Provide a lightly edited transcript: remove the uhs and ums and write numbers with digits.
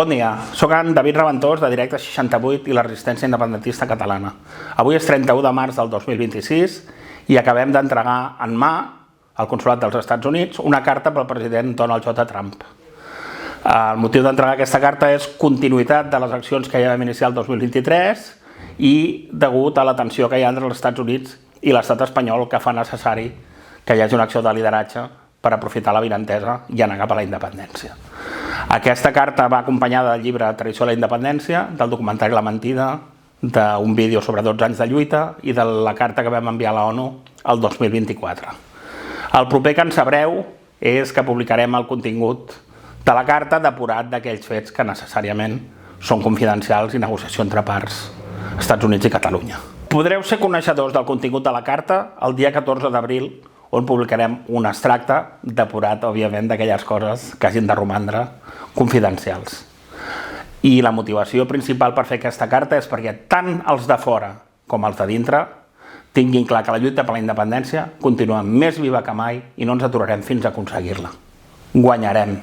Bon dia, soc en David Raventós de Directe 68 i la Resistència Independentista Catalana. Avui és 31 de març del 2026 i acabem d'entregar en mà al Consolat dels Estats Units una carta pel president Donald J. Trump. El motiu d'entregar aquesta carta és continuïtat de les accions que ja vam iniciar el 2023 i degut a la tensió que hi ha entre els Estats Units i l'estat espanyol que fa necessari que hi hagi una acció de lideratge per aprofitar l'avinentesa i anar cap a la independència. Aquesta carta va acompanyada del llibre Tradició a la independència, del documentari La mentida, d'un vídeo sobre 12 anys de lluita i de la carta que vam enviar a la ONU el 2024. El proper que en sabreu és que publicarem el contingut de la carta depurat d'aquells fets que necessàriament són confidencials i negociació entre parts, Estats Units i Catalunya. Podreu ser coneixedors del contingut de la carta el dia 14 d'abril, on publicarem un extracte depurat, òbviament, d'aquelles coses que hagin de romandre confidencials. I la motivació principal per fer aquesta carta és perquè tant els de fora com els de dintre tinguin clar que la lluita per la independència continua més viva que mai i no ens aturarem fins a aconseguir-la. Guanyarem!